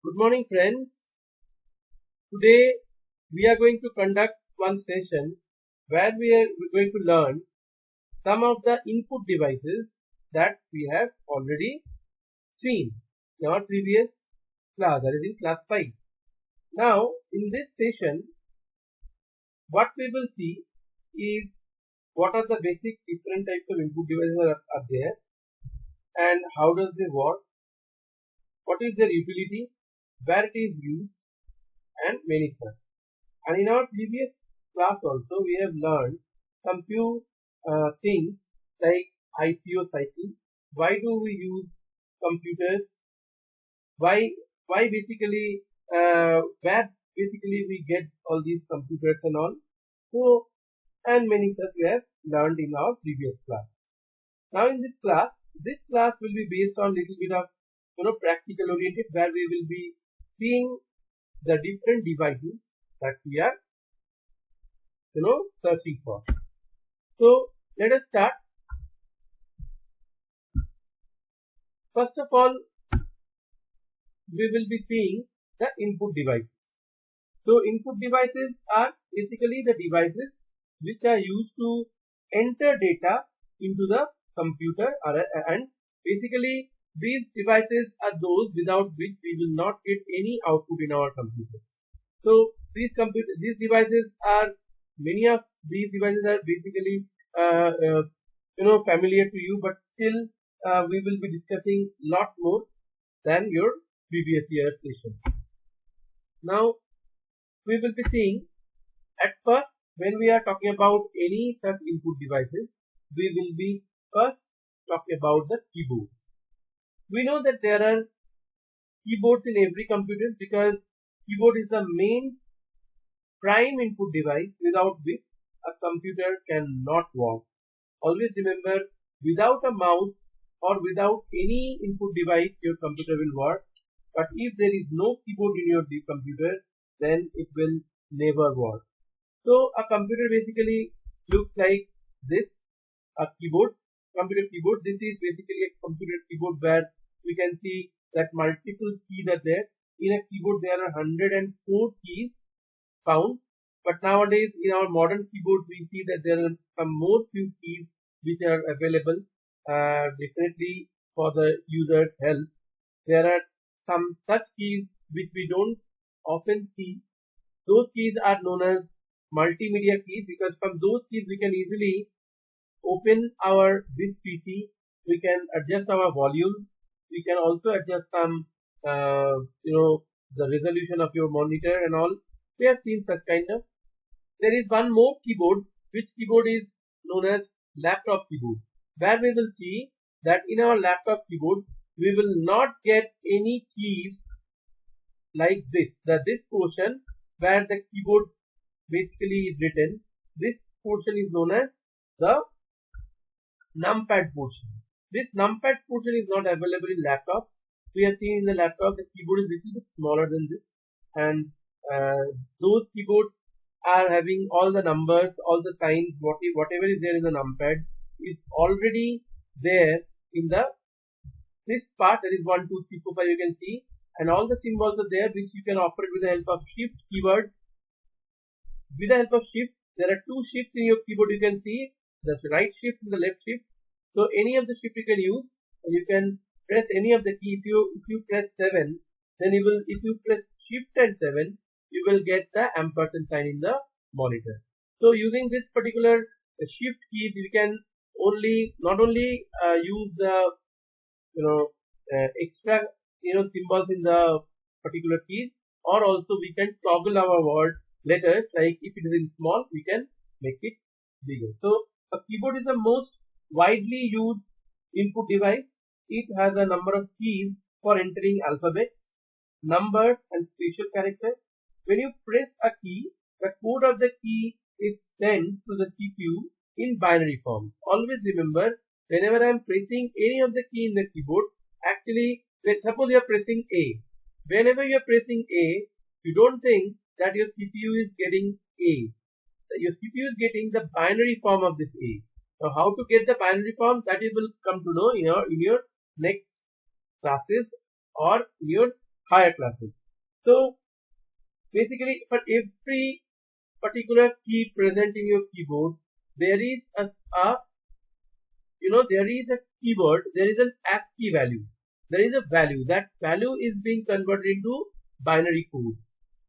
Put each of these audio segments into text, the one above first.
Good morning, friends. Today we are going to conduct one session where we're going to learn some of the input devices that we have already seen in our previous class, that is in class 5. Now, in this session, what we will see is what are the basic different types of input devices are there and how does they work, what is their utility, where it is used, and many such. And in our previous class also we have learned some few things like IPO cycle. Why do we use computers? Why basically where basically we get all these computers and all. So and many such we have learned in our previous class. Now in this class will be based on little bit of practical oriented where we will be seeing the different devices that we are searching for. So let us start. First of all, we will be seeing the input devices. So input devices are basically the devices which are used to enter data into the computer, and basically these devices are those without which we will not get any output in our computers. So these devices are, many of these devices are basically familiar to you, but still we will be discussing lot more than your previous year session. Now we will be seeing at first when we are talking about any such input devices, we will be first talking about the keyboards. We know that there are keyboards in every computer because keyboard is the main prime input device without which a computer cannot work. Always remember, without a mouse or without any input device your computer will work, but if there is no keyboard in your computer, then it will never work. So a computer basically looks like this, a computer keyboard. This is basically a computer keyboard where we can see that multiple keys are there. In a keyboard there are 104 keys found, but nowadays in our modern keyboard we see that there are some more few keys which are available definitely for the user's help. There are some such keys which we don't often see. Those keys are known as multimedia keys because from those keys we can easily open this PC, we can adjust our volume, we can also adjust some the resolution of your monitor and all. We have seen such kind of. There is one more keyboard, which keyboard is known as laptop keyboard, where we will see that in our laptop keyboard we will not get any keys like this. This portion where the keyboard basically is written, this portion is known as the numpad portion. This numpad portion is not available in laptops. We have seen in the laptop the keyboard is little bit smaller than this, and those keyboards are having all the numbers, all the signs, whatever is there in the numpad is already there in this part, that is 1, 2, 3, 4, 5 you can see, and all the symbols are there which you can operate with the help of shift keyword. With the help of shift, there are two shifts in your keyboard, you can see the right shift and the left shift. So any of the shift you can use, and you can press any of the key. If you press 7, then if you press shift and 7, you will get the ampersand sign in the monitor. So using this particular shift key, we can not only use the extra symbols in the particular keys, or also we can toggle our word letters, like if it is in small we can make it bigger. So a keyboard is the most widely used input device. It has a number of keys for entering alphabets, numbers and special characters. When you press a key, the code of the key is sent to the CPU in binary forms. Always remember, whenever I am pressing any of the key in the keyboard, actually, suppose you are pressing A. Whenever you are pressing A, you don't think that your CPU is getting A. Your CPU is getting the binary form of this A. Now, how to get the binary form, that you will come to know in your next classes or in your higher classes. So basically for every particular key present in your keyboard, there is there is a keyword, there is an ASCII value. There is a value. That value is being converted into binary codes.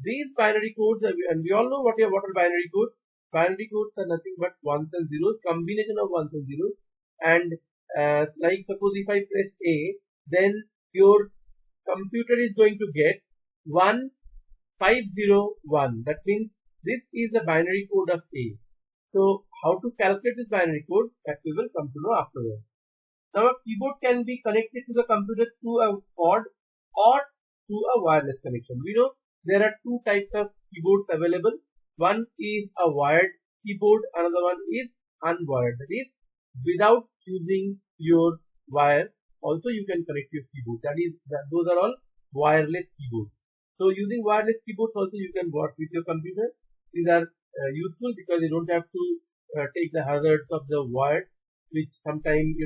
These binary codes, and we all know what are binary codes. Binary codes are nothing but ones and zeros, combination of ones and zeros. And like suppose if I press A, then your computer is going to get 1501. That means this is the binary code of A. So how to calculate this binary code, that we will come to know afterwards. Now a keyboard can be connected to the computer through a cord or through a wireless connection. We know there are two types of keyboards available. One is a wired keyboard, another one is unwired. That is without using your wire. Also you can connect your keyboard. Those are all wireless keyboards. So using wireless keyboards also you can work with your computer. These are useful because you don't have to take the hazards of the wires, which sometimes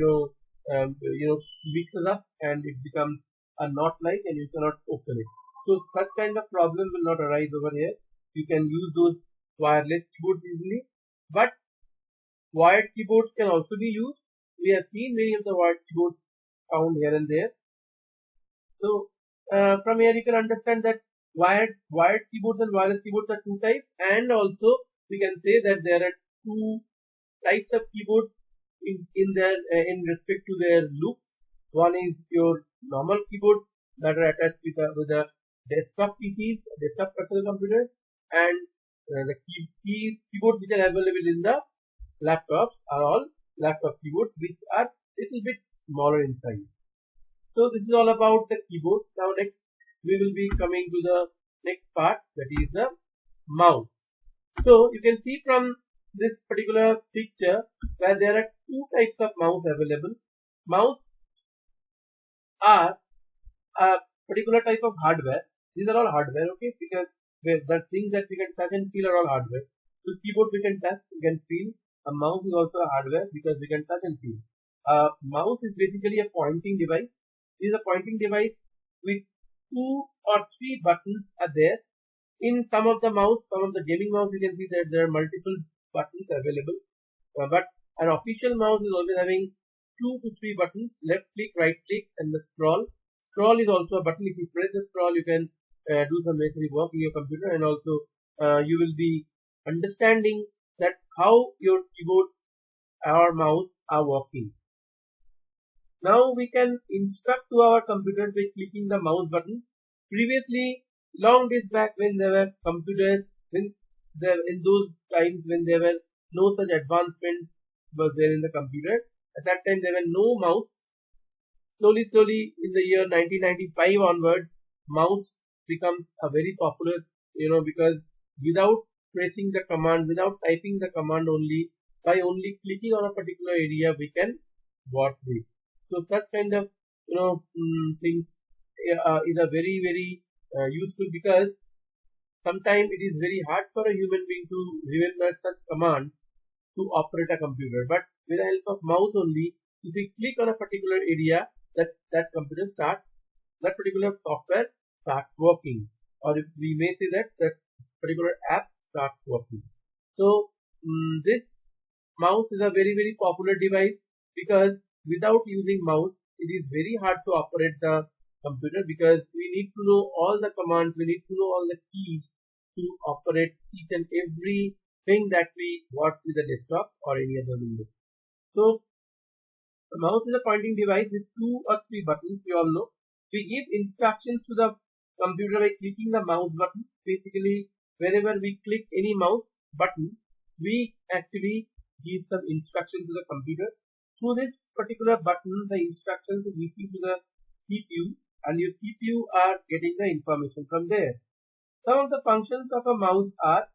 mixes up and it becomes a knot like and you cannot open it. So such kind of problem will not arise over here. You can use those wireless keyboards easily, but wired keyboards can also be used. We have seen many of the wired keyboards found here and there. So from here you can understand that wired keyboards and wireless keyboards are two types, and also we can say that there are two types of keyboards in respect to their looks. One is your normal keyboard that are attached with the desktop PCs, desktop personal computers, and the keyboards which are available in the laptops are all laptop keyboards, which are little bit smaller in size. So this is all about the keyboard. Now next we will be coming to the next part, that is the mouse. So you can see from this particular picture where there are two types of mouse available. Mouse are a particular type of hardware. These are all hardware, okay, because the things that we can touch and feel are all hardware. So keyboard we can touch, we can feel. A mouse is also a hardware because we can touch and feel. Mouse is basically a pointing device. This is a pointing device with 2 or 3 buttons are there. In some of the gaming mouse, you can see that there are multiple buttons available. But an official mouse is always having 2 to 3 buttons: left click, right click, and the scroll. Scroll is also a button. If you press the scroll, you can do some necessary work in your computer, and also you will be understanding that how your keyboards or mouse are working. Now we can instruct to our computer by clicking the mouse buttons. Previously, long days back, when there were computers, in those times when there were no such advancement was there in the computer, at that time there were no mouse. Slowly in the year 1995 onwards, mouse becomes a very popular, because without pressing the command, without typing the command, only by only clicking on a particular area we can work with. So such kind of things is a very useful, because sometimes it is very hard for a human being to remember such commands to operate a computer. But with the help of mouse only, if we click on a particular area, that particular software starts working, or if we may say that particular app starts working. So this mouse is a very popular device, because without using mouse it is very hard to operate the computer, because we need to know all the commands, we need to know all the keys to operate each and every thing that we work with the desktop or any other window. So the mouse is a pointing device with 2 or 3 buttons. We all know. We give instructions to the computer by clicking the mouse button. Basically, whenever we click any mouse button, we actually give some instruction to the computer. Through this particular button, the instructions are reaching to the CPU, and your CPU are getting the information from there. Some of the functions of a mouse are,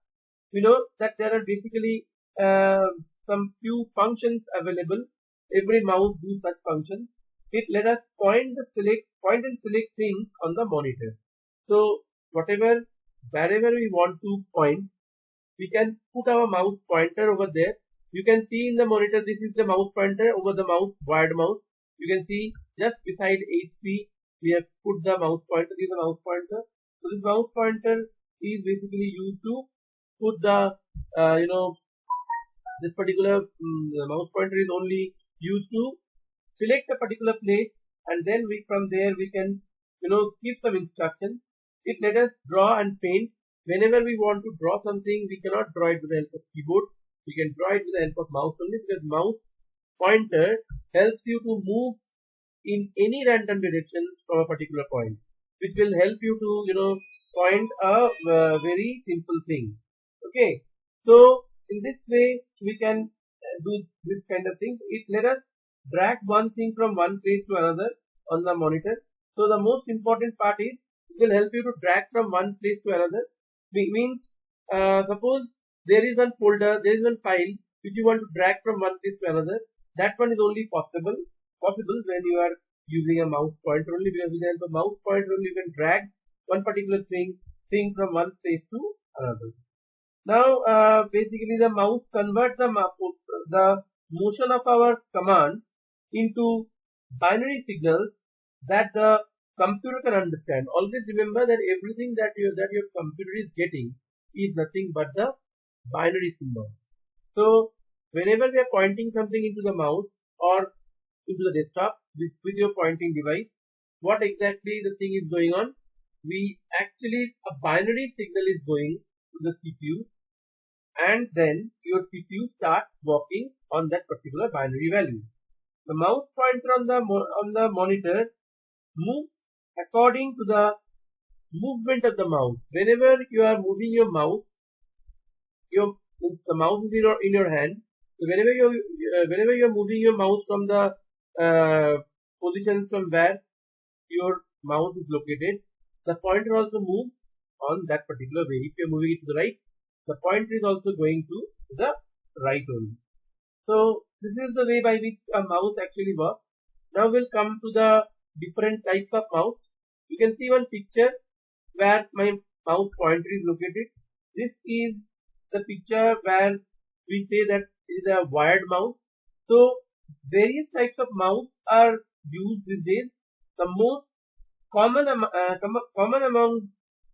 we know that there are basically some few functions available. Every mouse does such functions. It let us point and select things on the monitor. So wherever we want to point, we can put our mouse pointer over there. You can see in the monitor, this is the mouse pointer over the mouse, wired mouse. You can see just beside HP, we have put the mouse pointer. This is the mouse pointer. So this mouse pointer is basically used to put the this particular mouse pointer is only used to select a particular place, and then from there we can give some instructions. It let us draw and paint. Whenever we want to draw something, we cannot draw it with the help of keyboard. We can draw it with the help of mouse only, because mouse pointer helps you to move in any random direction from a particular point, which will help you to point a very simple thing. Okay, so in this way we can do this kind of thing. It let us drag one thing from one place to another on the monitor. So the most important part is it will help you to drag from one place to another. Means suppose there is one folder, there is one file which you want to drag from one place to another. That one is only possible when you are using a mouse pointer only, because with the help of mouse pointer only you can drag one particular thing from one place to another. Now basically the mouse converts the motion of our commands into binary signals that the computer can understand. Always remember that everything that your computer is getting is nothing but the binary symbols. So whenever we are pointing something into the mouse or into the desktop with your pointing device, what exactly the thing is going on? A binary signal is going to the CPU, and then your CPU starts working on that particular binary value. The mouse pointer on the monitor moves according to the movement of the mouse. Whenever you are moving your mouse, the mouse is in your hand. So whenever you are moving your mouse from the position from where your mouse is located, the pointer also moves on that particular way. If you are moving it to the right, the pointer is also going to the right only. So this is the way by which a mouse actually works. Now we'll come to the different types of mouse. You can see one picture where my mouse pointer is located. This is the picture where we say that it is a wired mouse. So various types of mouse are used these days. The most common among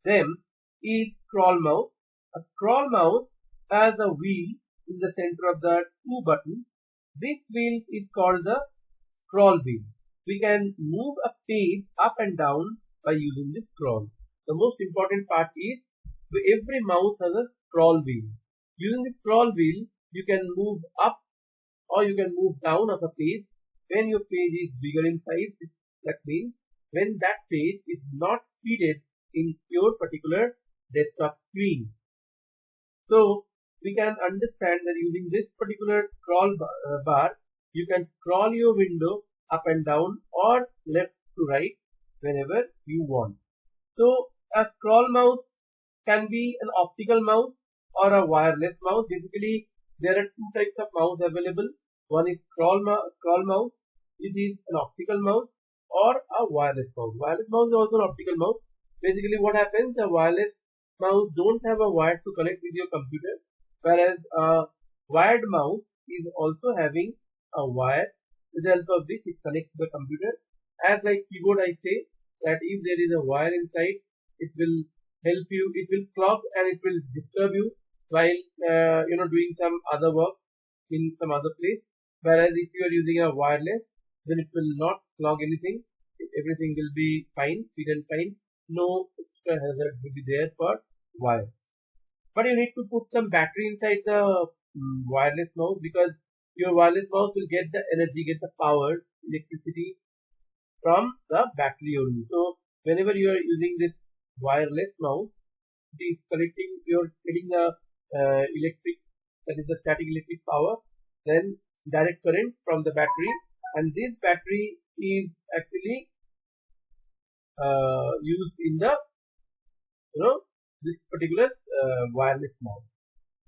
them is scroll mouse. A scroll mouse has a wheel in the center of the two buttons. This wheel is called the scroll wheel. We can move a page up and down by using the scroll. The most important part is every mouse has a scroll wheel. Using the scroll wheel, you can move up or you can move down of a page. When your page is bigger in size, that means when that page is not fitted in your particular desktop screen. So we can understand that using this particular scroll bar, you can scroll your window up and down or left to right whenever you want. So a scroll mouse can be an optical mouse or a wireless mouse. Basically, there are two types of mouse available. One is scroll mouse. It is an optical mouse, or a wireless mouse. Wireless mouse is also an optical mouse. Basically, what happens? A wireless mouse don't have a wire to connect with your computer, whereas a wired mouse is also having a wire with the help of which it connects to the computer. As like keyboard, I say that if there is a wire inside, it will help you. It will clog and it will disturb you while doing some other work in some other place. Whereas if you are using a wireless, then it will not clog anything. Everything will be fine, fit and fine. No extra hazard will be there for wires. But you need to put some battery inside the wireless mouse, because your wireless mouse will get the energy, get the power, electricity from the battery only. So whenever you are using this wireless mouse, it is connecting, you are getting the electric, that is the static electric power, then direct current from the battery, and this battery is actually used in the this particular wireless mouse.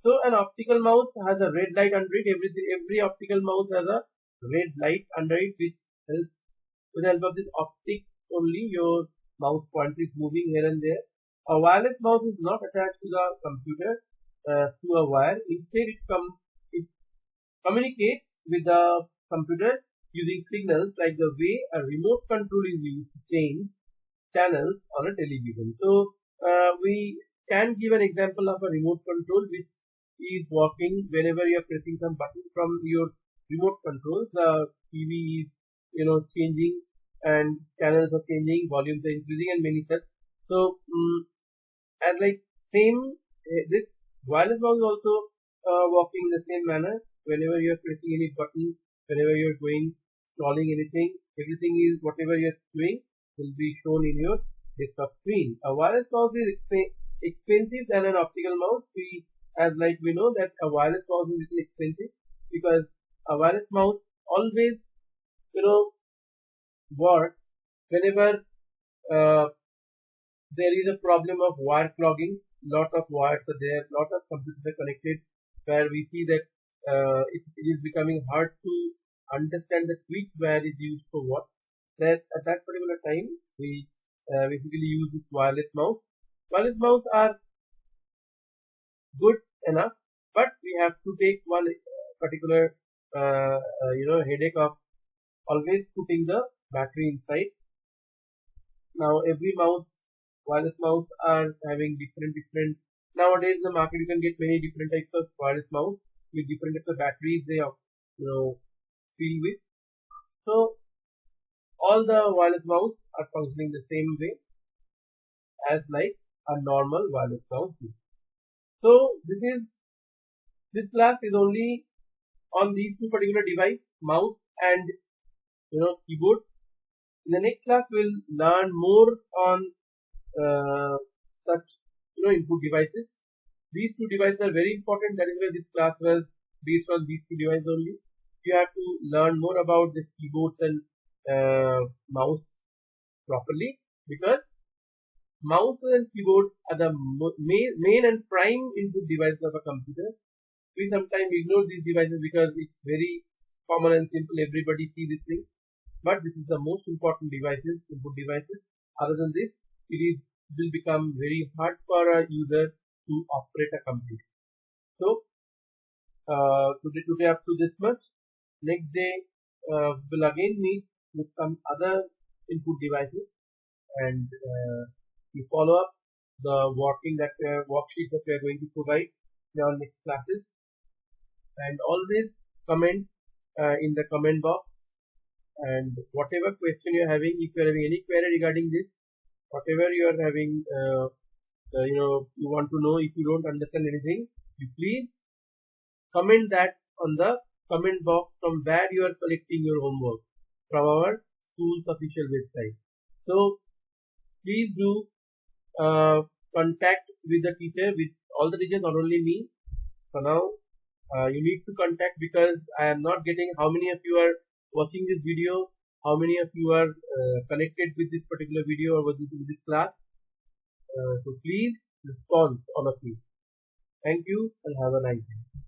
So an optical mouse has a red light under it. Every optical mouse has a red light under it, which helps, with the help of this optics only your mouse pointer is moving here and there. A wireless mouse is not attached to the computer through a wire. Instead, it communicates with the computer using signals like the way a remote control is used to change channels on a television. So we can give an example of a remote control which is working whenever you are pressing some button from your remote control. The TV is changing and channels are changing, volumes are increasing and many such. So as like same this wireless mouse also working in the same manner. Whenever you are pressing any button, whenever you are going scrolling anything, everything is whatever you are doing will be shown in your desktop screen. A wireless mouse is expensive than an optical mouse. We know that a wireless mouse is little expensive because a wireless mouse always works whenever uh, there is a problem of wire clogging. Lot of wires are there, lot of computers are connected, where we see that it is becoming hard to understand that which wire is used for what. That at that particular time we basically use this wireless mouse. Wireless mouse are good enough, but we have to take one particular headache of always putting the battery inside. Now every wireless mouse are having different. Nowadays in the market you can get many different types of wireless mouse with different types of batteries they are filled with. So all the wireless mouse are functioning the same way as like a normal wireless mouse do. So this class is only on these two particular device, mouse and keyboard. In the next class we'll learn more on such input devices. These two devices are very important. That is why this class was based on these two devices only. You have to learn more about this keyboards and mouse properly, because mouse and keyboards are the main and prime input devices of a computer. We sometimes ignore these devices because it's very common and simple. Everybody see this thing, but this is the most important input devices. Other than this, it will become very hard for a user to operate a computer. So today up to this much. Next day we'll again meet with some other input devices, and we follow up the worksheet that we are going to provide in our next classes. And always comment in the comment box, and whatever question you are having, if you are having any query regarding this, whatever you are having, you want to know, if you don't understand anything, you please comment that on the comment box from where you are collecting your homework, from our school's official website. So please do contact with the teacher, with all the teachers, not only me. For now, you need to contact, because I am not getting how many of you are watching this video, how many of you are connected with this particular video or with this class. So please respond, all of you. Thank you and have a nice day.